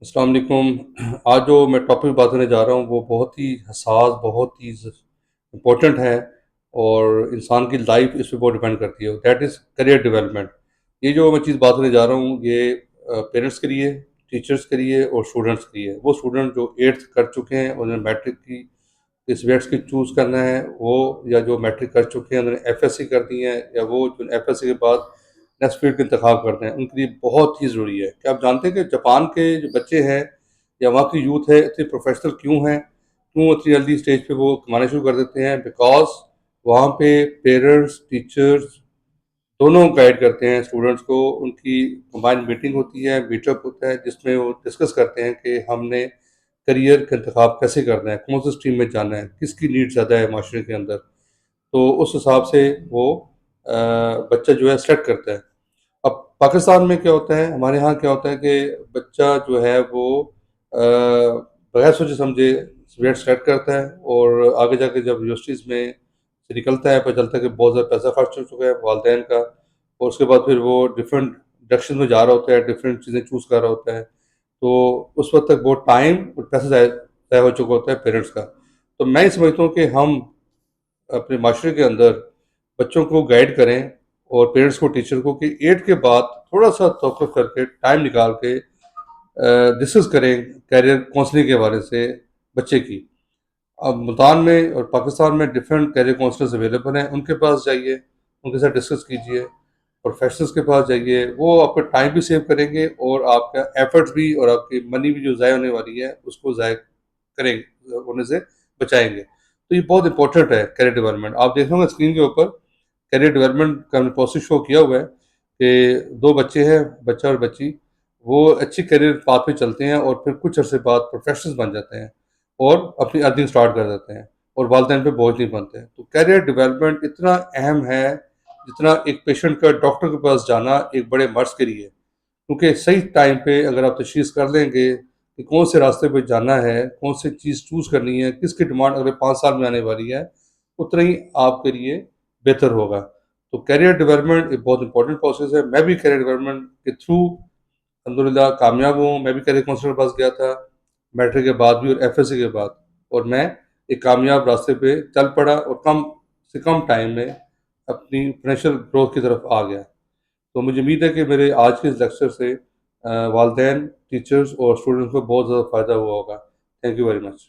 السلام علیکم۔ آج جو میں ٹاپک بات کرنے جا رہا ہوں وہ بہت ہی حساس، بہت ہی امپورٹنٹ ہے، اور انسان کی لائف اس پہ بہت ڈپینڈ کرتی ہے، دیٹ از کریئر ڈیولپمنٹ۔ یہ جو میں چیز بات کرنے جا رہا ہوں یہ پیرنٹس کے لیے، ٹیچرس کے لیے اور اسٹوڈنٹس کے لیے۔ وہ اسٹوڈنٹ جو 8th کر چکے ہیں، انہوں نے میٹرک کی اس سبجیکٹس کی چوز کرنا ہے، وہ یا جو میٹرک کر چکے ہیں انہوں نے ایف ایس سی کرنی ہے، یا وہ جو ایف ایس سی کے بعد نیکسٹ فیلڈ کا انتخاب کرتے ہیں، ان کے لیے بہت ہی ضروری ہے۔ کیا آپ جانتے ہیں کہ جاپان کے جو بچے ہیں یا وہاں کی یوتھ ہے اتنی پروفیشنل کیوں ہیں، کیوں اتنی جلدی اسٹیج پہ وہ کمانا شروع کر دیتے ہیں؟ بیکاز وہاں پہ پیرنٹس، ٹیچرس دونوں گائیڈ کرتے ہیں اسٹوڈنٹس کو۔ ان کی کمبائنڈ میٹنگ ہوتی ہے، میٹ اپ ہوتا ہے، جس میں وہ ڈسکس کرتے ہیں کہ ہم نے کریئر کا انتخاب کیسے کرنا ہے، کون سی اسٹریم میں جانا ہے، کس کی نیڈ زیادہ ہے معاشرے کے اندر، تو اس حساب سے وہ بچہ جو ہے سلیکٹ کرتا ہے۔ اب پاکستان میں کیا ہوتا ہے، ہمارے ہاں کیا ہوتا ہے کہ بچہ جو ہے وہ بغیر سوچے سمجھے سبجیکٹ سلیکٹ کرتا ہے، اور آگے جا کے جب یونیورسٹیز میں سے نکلتا ہے پتہ چلتا ہے کہ بہت زیادہ پیسہ خرچ ہو چکا ہے والدین کا، اور اس کے بعد پھر وہ ڈفرینٹ ڈائریکشن میں جا رہا ہوتا ہے، ڈفرینٹ چیزیں چوز کر رہا ہوتا ہے، تو اس وقت تک بہت ٹائم اور پیسہ ضائع ہو چکا ہوتا ہے پیرنٹس کا۔ تو میں یہ سمجھتا ہوں کہ ہم اپنے معاشرے کے اندر بچوں کو گائیڈ کریں، اور پیرنٹس کو، ٹیچر کو، کہ 8 کے بعد تھوڑا سا توقف کر کے ٹائم نکال کے ڈسکس کریں کیریئر کونسلنگ کے بارے سے بچے کی۔ اب ملتان میں اور پاکستان میں ڈفرینٹ کیریئر کونسلرز اویلیبل ہیں، ان کے پاس جائیے، ان کے ساتھ ڈسکس کیجیے، پروفیشنلس کے پاس جائیے، وہ آپ کا ٹائم بھی سیو کریں گے، اور آپ کا ایفرٹس بھی اور آپ کی منی بھی جو ضائع ہونے والی ہے اس کو ضائع کریں ہونے سے بچائیں گے۔ تو یہ بہت امپورٹنٹ ہے کیریئر ڈیولپمنٹ۔ آپ دیکھ رہے ہوں گے اسکرین کے اوپر کیریئر ڈیولپمنٹ کا پروسیس شو کیا ہوا ہے کہ 2 بچے ہیں، بچہ اور بچی، وہ اچھی کیریئر پاتھ پہ چلتے ہیں، اور پھر کچھ عرصے بعد پروفیشنلز بن جاتے ہیں اور اپنی ارننگ سٹارٹ کر دیتے ہیں، اور والدین پہ بوجھ نہیں بنتے ہیں۔ تو کیریئر ڈیولپمنٹ اتنا اہم ہے جتنا ایک پیشنٹ کا ڈاکٹر کے پاس جانا ایک بڑے مرض کے لیے، کیونکہ صحیح ٹائم پہ اگر آپ تشخیص کر لیں گے کہ کون سے راستے پہ جانا ہے، کون سی چیز چوز کرنی ہے، کس کی ڈیمانڈ اگلے 5 سال میں آنے والی ہے، اتنا ہی آپ کے لیے بہتر ہوگا۔ تو کیریئر ڈیولپمنٹ ایک بہت امپورٹنٹ پروسیس ہے۔ میں بھی کیریئر ڈیولپمنٹ کے تھرو الحمدللہ کامیاب ہوں۔ میں بھی کیریئر کاؤنسلر کے پاس گیا تھا میٹرک کے بعد بھی اور ایف ایس سی کے بعد، اور میں ایک کامیاب راستے پہ چل پڑا، اور کم سے کم ٹائم میں اپنی فائنینشیل گروتھ کی طرف آ گیا۔ تو مجھے امید ہے کہ میرے آج کے اس لیکچر سے والدین، ٹیچرز اور اسٹوڈنٹس کو بہت زیادہ فائدہ ہوا ہوگا۔ Thank you very much.